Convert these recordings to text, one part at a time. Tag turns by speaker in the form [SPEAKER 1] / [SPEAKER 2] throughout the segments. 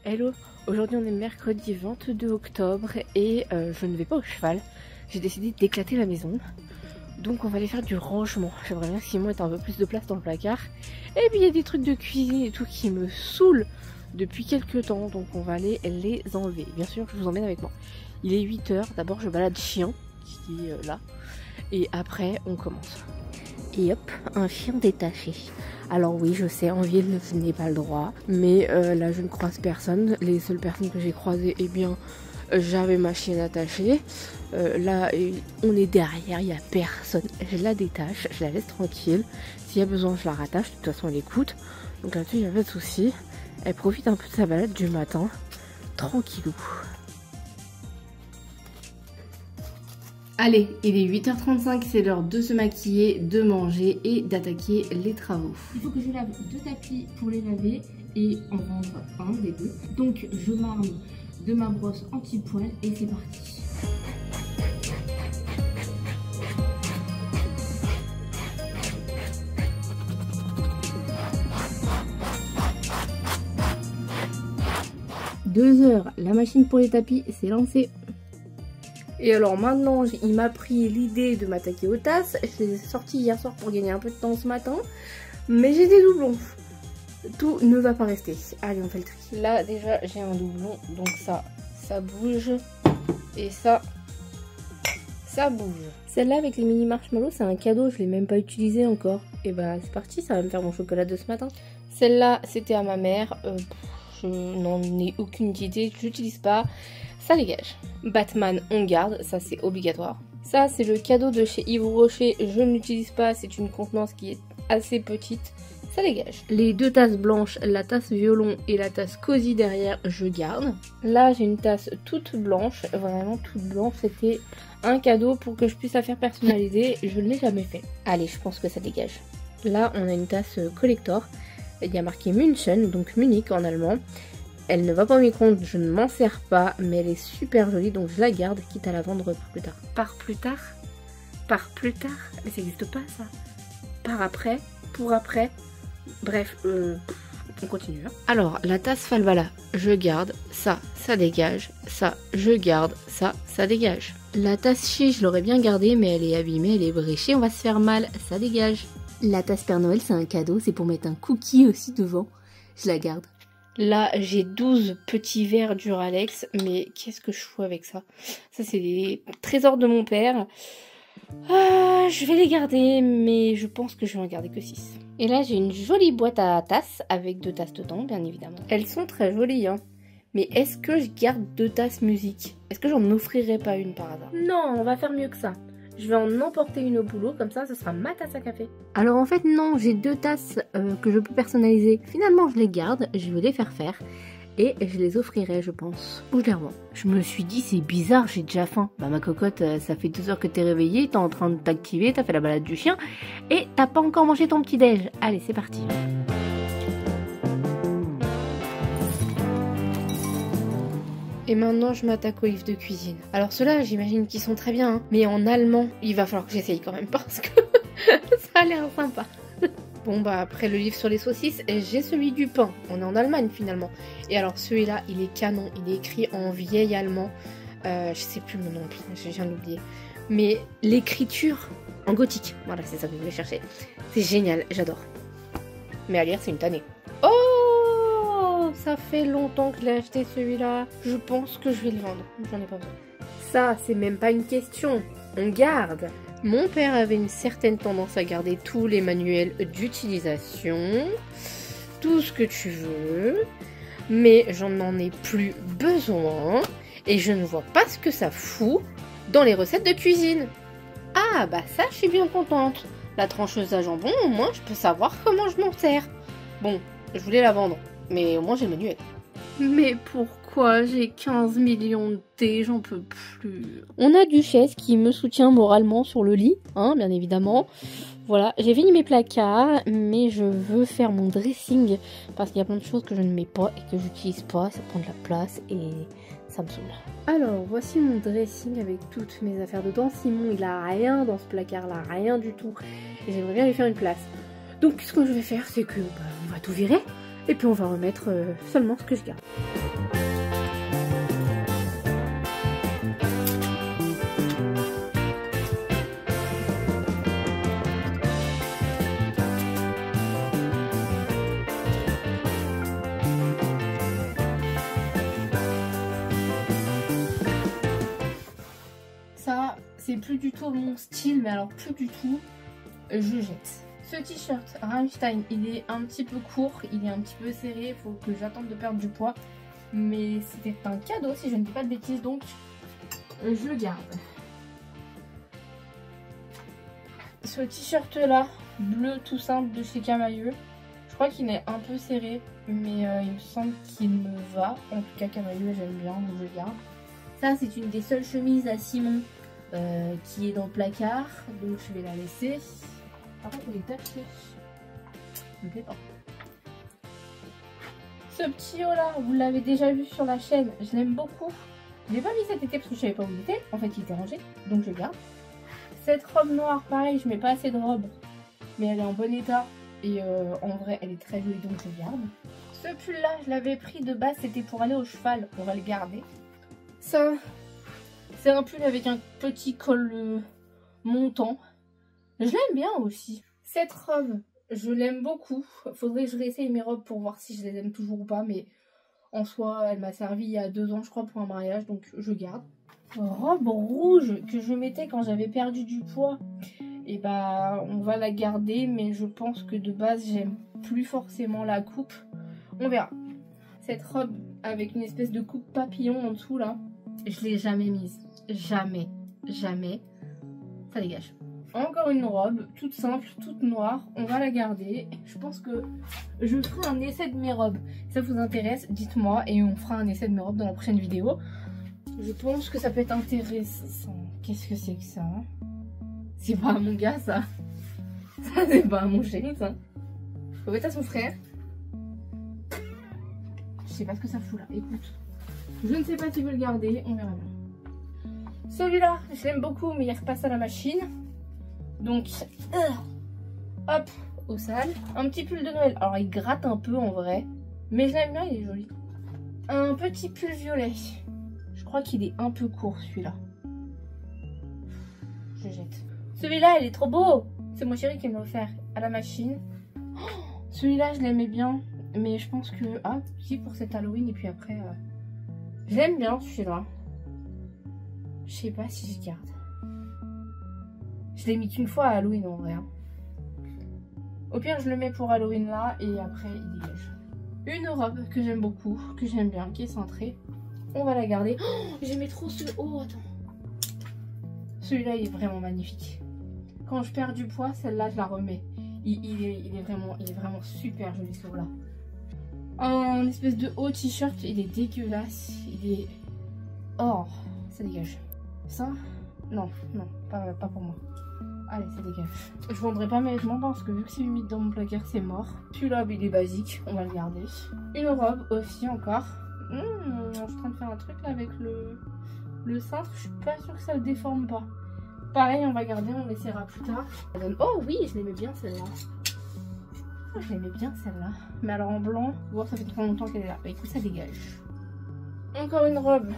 [SPEAKER 1] Hello, aujourd'hui on est le mercredi 22 octobre et je ne vais pas au cheval. J'ai décidé d'éclater la maison. Donc on va aller faire du rangement. J'aimerais bien que Simon ait un peu plus de place dans le placard. Et puis il y a des trucs de cuisine et tout qui me saoulent depuis quelques temps. Donc on va aller les enlever. Bien sûr je vous emmène avec moi. Il est 8 h, d'abord je balade chien qui est là. Et après on commence. Et hop, un chien détaché. Alors oui, je sais, en ville, je n'ai pas le droit. Mais là, je ne croise personne. Les seules personnes que j'ai croisées, eh bien, j'avais ma chienne attachée. Là, on est derrière, il n'y a personne. Je la détache, je la laisse tranquille. S'il y a besoin, je la rattache. De toute façon, elle écoute. Donc là-dessus, il n'y a pas de souci. Elle profite un peu de sa balade du matin. Tranquillou. Allez, il est 8 h 35, c'est l'heure de se maquiller, de manger et d'attaquer les travaux. Il faut que je lave 2 tapis pour les laver et en rendre un des deux. Donc je m'arme de ma brosse anti-poil et c'est parti. Deux heures, la machine pour les tapis s'est lancée. Et alors maintenant, il m'a pris l'idée de m'attaquer aux tasses. Je les ai sorties hier soir pour gagner un peu de temps ce matin. Mais j'ai des doublons. Tout ne va pas rester. Allez, on fait le tri. Là, déjà, j'ai un doublon. Donc ça bouge. Et ça bouge. Celle-là avec les mini marshmallows, c'est un cadeau. Je ne l'ai même pas utilisé encore. Et bah, c'est parti. Ça va me faire mon chocolat de ce matin. Celle-là, c'était à ma mère. Je n'en ai aucune idée. Je l'utilise pas. Ça dégage. Batman, on garde, ça c'est obligatoire. Ça c'est le cadeau de chez Yves Rocher, je ne l'utilise pas, c'est une contenance qui est assez petite. Ça dégage. Les 2 tasses blanches, la tasse violon et la tasse cosy derrière, je garde. Là j'ai une tasse toute blanche, vraiment toute blanche, c'était un cadeau pour que je puisse la faire personnaliser, je ne l'ai jamais fait. Allez, je pense que ça dégage. Là on a une tasse collector, il y a marqué München, donc Munich en allemand. Elle ne va pas au micro-ondes, je ne m'en sers pas, mais elle est super jolie, donc je la garde, quitte à la vendre pour plus tard. Par plus tard? Par plus tard? Mais ça n'existe pas ça. Par après? Pour après? Bref, on continue. Hein. Alors, la tasse Falvala, je garde, ça dégage, ça, je garde, ça dégage. La tasse Chi, je l'aurais bien gardée, mais elle est abîmée, elle est bréchée, on va se faire mal, ça dégage. La tasse Père Noël, c'est un cadeau, c'est pour mettre un cookie aussi devant, je la garde. Là, j'ai 12 petits verres Duralex, mais qu'est-ce que je fous avec ça? Ça, c'est des trésors de mon père. Je vais les garder, mais je pense que je vais en garder que 6. Et là, j'ai une jolie boîte à tasses, avec 2 tasses dedans, bien évidemment. Elles sont très jolies, hein. Mais est-ce que je garde 2 tasses musique? Est-ce que j'en offrirai pas une par hasard? Non, on va faire mieux que ça. Je vais en emporter une au boulot, comme ça, ce sera ma tasse à café. Alors en fait non, j'ai 2 tasses que je peux personnaliser. Finalement je les garde, je vais les faire et je les offrirai je pense. Ou je les revends. Je me suis dit c'est bizarre, j'ai déjà faim. Bah ma cocotte, ça fait 2 heures que t'es réveillée, t'es en train de t'activer, t'as fait la balade du chien et t'as pas encore mangé ton petit déj. Allez c'est parti. Et maintenant, je m'attaque aux livres de cuisine. Alors ceux-là, j'imagine qu'ils sont très bien, hein. Mais en allemand, il va falloir que j'essaye quand même parce que ça a l'air sympa. Bon bah après le livre sur les saucisses, j'ai celui du pain. On est en Allemagne finalement. Et alors celui-là, il est canon. Il est écrit en vieil allemand. Je sais plus mon nom, je viens de l'oublier. Mais l'écriture en gothique. Voilà, c'est ça que je voulais chercher. C'est génial, j'adore. Mais à lire, c'est une tannée. Oh! Ça fait longtemps que je l'ai acheté celui-là. Je pense que je vais le vendre. J'en ai pas besoin. Ça, c'est même pas une question. On garde. Mon père avait une certaine tendance à garder tous les manuels d'utilisation. Tout ce que tu veux. Mais j'en ai plus besoin. Et je ne vois pas ce que ça fout dans les recettes de cuisine. Ah, bah ça, je suis bien contente. La trancheuse à jambon, au moins, je peux savoir comment je m'en sers. Bon, je voulais la vendre. Mais au moins j'ai le manuel. Mais pourquoi j'ai 15 millions de thé, j'en peux plus. On a Duchesse qui me soutient moralement sur le lit, hein, bien évidemment. Voilà, j'ai fini mes placards, mais je veux faire mon dressing parce qu'il y a plein de choses que je ne mets pas et que j'utilise pas, ça prend de la place et ça me saoule. Alors, voici mon dressing avec toutes mes affaires dedans. Simon, il a rien dans ce placard-là, rien du tout. Et j'aimerais bien lui faire une place. Donc, ce que je vais faire, c'est que on va tout virer. Et puis on va remettre seulement ce que je garde. Ça, c'est plus du tout mon style, mais alors plus du tout, je jette. Ce t-shirt Rammstein, il est un petit peu court, il est un petit peu serré, il faut que j'attende de perdre du poids. Mais c'était un cadeau si je ne dis pas de bêtises, donc je le garde. Ce t-shirt là, bleu tout simple de chez Camailleux, je crois qu'il est un peu serré, mais il me semble qu'il me va. En tout cas Camailleux j'aime bien, donc je le garde. Ça c'est une des seules chemises à Simon qui est dans le placard, donc je vais la laisser. Par contre il est taché, ça me plaît pas. Ce petit haut là, vous l'avez déjà vu sur la chaîne, je l'aime beaucoup. Je l'ai pas mis cet été parce que je savais pas où il était. En fait il était rangé, donc je le garde. Cette robe noire, pareil, je mets pas assez de robe, mais elle est en bon état. Et en vrai elle est très jolie, donc je le garde. Ce pull là, je l'avais pris de base, c'était pour aller au cheval, on va le garder. Ça, c'est un pull avec un petit col montant. Je l'aime bien aussi. Cette robe, je l'aime beaucoup. Faudrait que je réessaye mes robes pour voir si je les aime toujours ou pas. Mais en soi, elle m'a servi il y a 2 ans, je crois, pour un mariage. Donc je garde. Robe rouge que je mettais quand j'avais perdu du poids. Et bah, on va la garder. Mais je pense que de base, j'aime plus forcément la coupe. On verra. Cette robe avec une espèce de coupe papillon en dessous là, je l'ai jamais mise. Jamais. Jamais. Ça dégage. Encore une robe, toute simple, toute noire. On va la garder. Je pense que je ferai un essai de mes robes. Si ça vous intéresse, dites-moi et on fera un essai de mes robes dans la prochaine vidéo. Je pense que ça peut être intéressant. Qu'est-ce que c'est que ça? C'est pas à mon gars, ça. Ça, c'est pas à mon chéri, ça. Faut mettre à son frère. Je sais pas ce que ça fout là. Écoute. Je ne sais pas s'il veut le garder. On verra bien. Celui-là, je l'aime beaucoup, mais il repasse à la machine. Donc, hop, au sale. Un petit pull de Noël. Alors, il gratte un peu en vrai. Mais je l'aime bien, il est joli. Un petit pull violet. Je crois qu'il est un peu court, celui-là. Je jette. Celui-là, il est trop beau. C'est mon chéri qui me l'a offert à la machine. Oh, celui-là, je l'aimais bien. Mais je pense que... Ah, si, pour cet Halloween. Et puis après... Je l'aime bien, celui-là. Je sais pas si je garde. Je l'ai mis qu'une fois à Halloween en vrai. Au pire, je le mets pour Halloween là et après il dégage. Une robe que j'aime beaucoup, que j'aime bien, qui est cintrée. On va la garder. Oh, j'aimais trop ce... Oh, attends. Celui-là, il est vraiment magnifique. Quand je perds du poids, celle-là, je la remets. Il est vraiment super joli ce là. Un espèce de haut t-shirt, il est dégueulasse. Il est... Oh, ça dégage. Ça, non, pas pour moi. Allez, ça dégage. Je vendrai pas mes vêtements parce que vu que c'est humide dans mon placard, c'est mort. Celui-là, il est basique, on va le garder. Une robe aussi encore. Je suis en train de faire un truc là avec le cintre. Je suis pas sûre que ça le déforme pas. Pareil, on va garder, on essaiera plus tard. Oh oui, je l'aimais bien celle-là. Oh, je l'aimais bien celle-là. Mais alors en blanc, voir ça fait trop longtemps qu'elle est là. Bah écoute, ça dégage. Encore une robe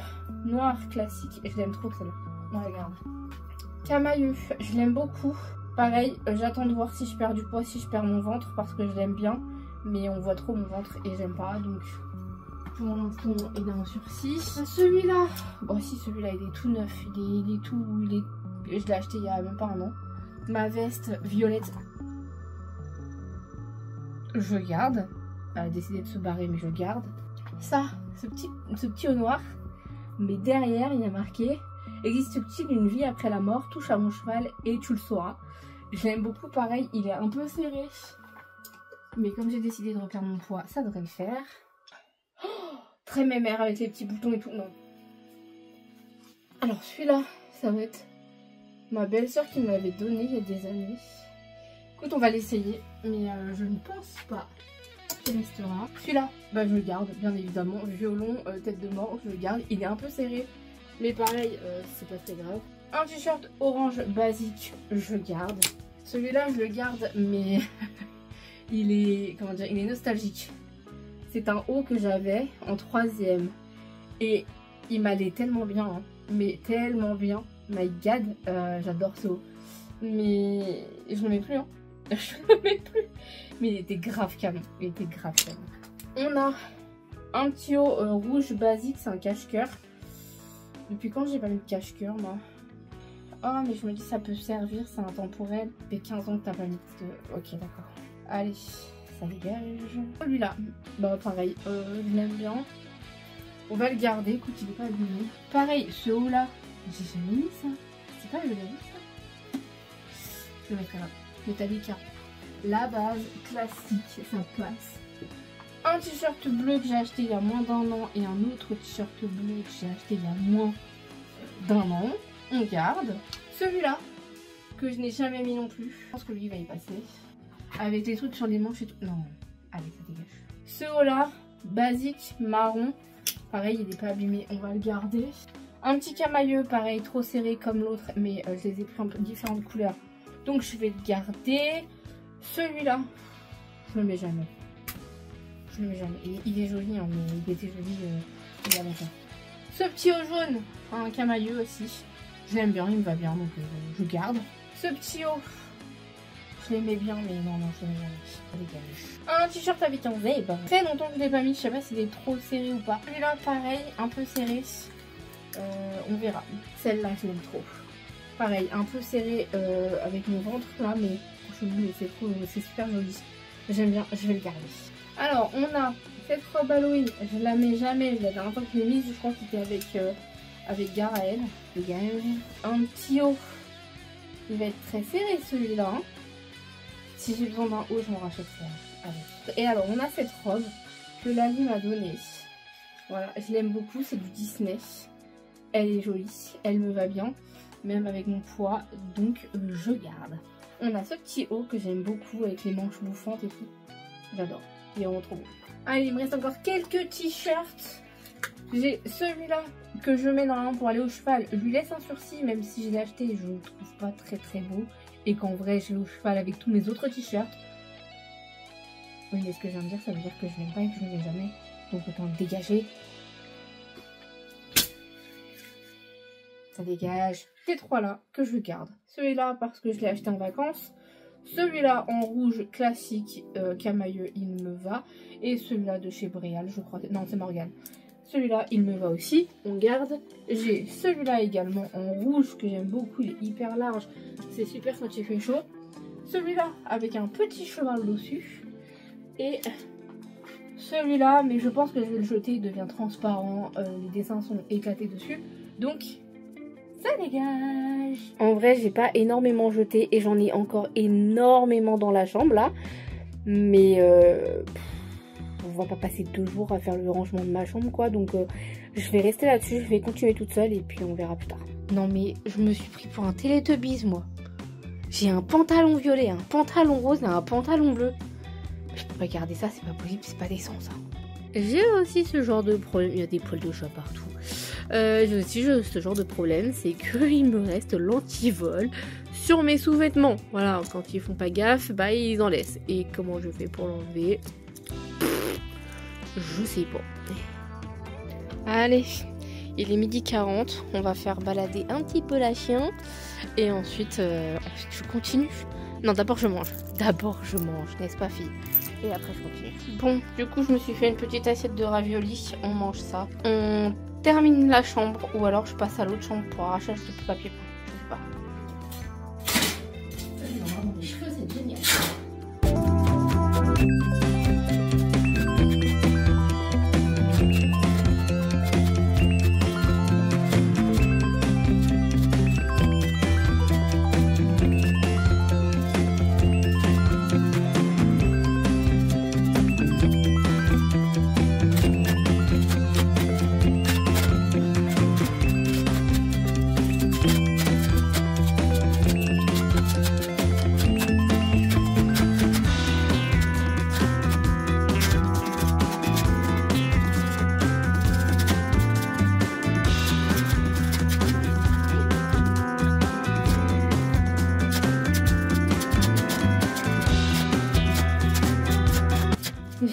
[SPEAKER 1] noire classique. Et je l'aime trop celle-là. On la garde. Camailleux, je l'aime beaucoup. Pareil, j'attends de voir si je perds du poids, si je perds mon ventre parce que je l'aime bien. Mais on voit trop mon ventre et j'aime pas. Donc pour l'instant, il est en sursis. Celui-là, bon si celui-là il est tout neuf. Il est tout... Je l'ai acheté il y a même pas un an. Ma veste violette, je garde. Elle a décidé de se barrer mais je garde. Ça, ce petit haut noir. Mais derrière il y a marqué: existe-t-il une vie après la mort? Touche à mon cheval et tu le sauras. Je l'aime beaucoup, pareil, il est un peu serré. Mais comme j'ai décidé de reperdre mon poids, ça devrait le faire. Oh, très mémère avec les petits boutons et tout, non. Alors celui-là, ça va être ma belle-sœur qui me l'avait donné il y a des années. Écoute, on va l'essayer, mais je ne pense pas qu'il restera. Celui-là, bah, je le garde, bien évidemment. Violon, tête de mort, je le garde. Il est un peu serré, mais pareil, c'est pas très grave. Un t-shirt orange basique, je garde. Celui-là, je le garde, mais il est, comment dire, il est nostalgique. C'est un haut que j'avais en 3e. Et il m'allait tellement bien, hein. Mais tellement bien. My God, j'adore ce haut. Mais je le mets plus, hein. Je le mets plus. Mais il était grave canon. Il était grave canon. On a un petit haut rouge basique, c'est un cache-cœur. Depuis quand j'ai pas mis de cache-cœur, moi? Oh, mais je me dis ça peut servir, c'est intemporel. Ça fait 15 ans que t'as pas mis de... Ok, d'accord. Allez, ça dégage. Celui-là, bah pareil, je l'aime bien. On va le garder, écoute, il est pas abîmé. Pareil, ce haut-là, j'ai jamais mis ça. C'est pas le même ça. Je le mettrai là. Metallica. La base classique, ça passe. Un t-shirt bleu que j'ai acheté il y a moins d'1 an et un autre t-shirt bleu que j'ai acheté il y a moins d'1 an. On garde. Celui-là, que je n'ai jamais mis non plus. Je pense que lui il va y passer. Avec les trucs sur les manches et tout. Non, allez, ça dégage. Ce haut-là, basique, marron. Pareil, il n'est pas abîmé, on va le garder. Un petit camailleux, pareil, trop serré comme l'autre, mais je les ai pris en différentes couleurs. Donc je vais le garder. Celui-là, je le mets jamais. Je le mets jamais. Il est joli, hein, mais il était joli il y a longtemps. Ce petit haut jaune, un camailleux aussi. Je l'aime bien, il me va bien, donc je garde. Ce petit haut, je l'aimais bien, mais non, je l'aimais jamais. Un t-shirt avec un zèbre. Très longtemps que je ne l'ai pas mis, je sais pas s'il est trop serré ou pas. Celui-là, pareil, un peu serré. On verra. Celle-là, je l'aime trop. Pareil, un peu serré avec mon ventre là, mais c'est super joli. J'aime bien, je vais le garder. Alors, on a cette robe Halloween, je la mets jamais. La dernière fois que je l'ai mise, je crois que c'était avec Garaël. Un petit haut. Il va être très serré celui-là. Hein. Si j'ai besoin d'un haut, je m'en rachèterai. Allez. Et alors, on a cette robe que Lali m'a donnée. Voilà, je l'aime beaucoup, c'est du Disney. Elle est jolie, elle me va bien, même avec mon poids, donc je garde. On a ce petit haut que j'aime beaucoup avec les manches bouffantes et tout. J'adore, il est vraiment trop beau. Allez, il me reste encore quelques t-shirts. J'ai celui-là que je mets normalement pour aller au cheval. Je lui laisse un sursis, même si je l'ai acheté, je le trouve pas très beau. Et qu'en vrai, je vais au cheval avec tous mes autres t-shirts. Oui, mais ce que je viens de dire, ça veut dire que je l'aime pas et que je ne l'ai jamais. Donc autant le dégager. Ça dégage. Ces trois-là que je garde. Celui-là parce que je l'ai acheté en vacances. Celui-là en rouge classique camailleux, il me va. Et celui-là de chez Bréal, je crois. Non, c'est Morgane. Celui-là, il me va aussi. On garde. J'ai celui-là également en rouge que j'aime beaucoup. Il est hyper large. C'est super quand il fait chaud. Celui-là avec un petit cheval dessus. Et celui-là, mais je pense que je vais le jeter. Il devient transparent. Les dessins sont éclatés dessus. Donc... ça dégage. En vrai, j'ai pas énormément jeté et j'en ai encore énormément dans la chambre là. Mais on va pas passer 2 jours à faire le rangement de ma chambre quoi. Donc je vais rester là-dessus, je vais continuer toute seule et puis on verra plus tard. Non mais je me suis pris pour un Teletubbies moi. J'ai un pantalon violet, un pantalon rose et un pantalon bleu. Je peux pas garder ça, c'est pas possible, c'est pas décent ça. J'ai aussi ce genre de problème, il y a des poils de chat partout. J'ai aussi ce genre de problème, c'est qu'il me reste l'antivol sur mes sous-vêtements. Voilà, quand ils font pas gaffe, bah ils en laissent. Et comment je fais pour l'enlever? Je sais pas. Allez, il est 12h40, on va faire balader un petit peu la chienne. Et ensuite je continue. Non, d'abord je mange. N'est-ce pas fille? Et après je continue. Bon, du coup je me suis fait une petite assiette de raviolis. On mange ça. On termine la chambre ou alors je passe à l'autre chambre pour arracher ce papier. Je sais pas. Les cheveux, c'est génial.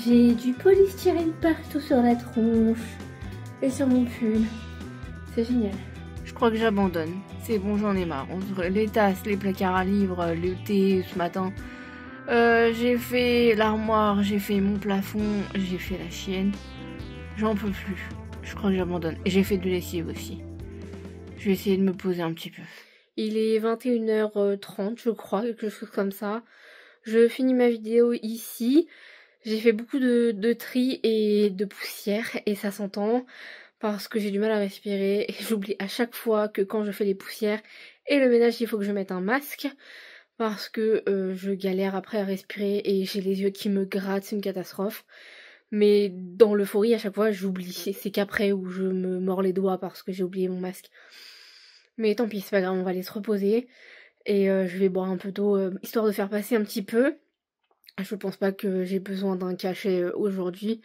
[SPEAKER 1] J'ai du polystyrène partout sur la tronche et sur mon pull. C'est génial. Je crois que j'abandonne. C'est bon, j'en ai marre. Les tasses, les placards à livres, le thé ce matin. J'ai fait l'armoire, j'ai fait mon plafond, j'ai fait la chienne. J'en peux plus. Je crois que j'abandonne. Et j'ai fait de lessive aussi. Je vais essayer de me poser un petit peu. Il est 21h30 je crois, quelque chose comme ça. Je finis ma vidéo ici. J'ai fait beaucoup de tri et de poussière et ça s'entend parce que j'ai du mal à respirer et j'oublie à chaque fois que quand je fais les poussières et le ménage il faut que je mette un masque parce que je galère après à respirer et j'ai les yeux qui me grattent, c'est une catastrophe. Mais dans l'euphorie à chaque fois j'oublie, c'est qu'après où je me mords les doigts parce que j'ai oublié mon masque. Mais tant pis, c'est pas grave, on va aller se reposer et je vais boire un peu d'eau histoire de faire passer un petit peu. Je pense pas que j'ai besoin d'un cachet aujourd'hui.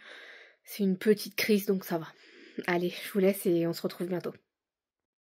[SPEAKER 1] C'est une petite crise donc ça va. Allez, je vous laisse et on se retrouve bientôt.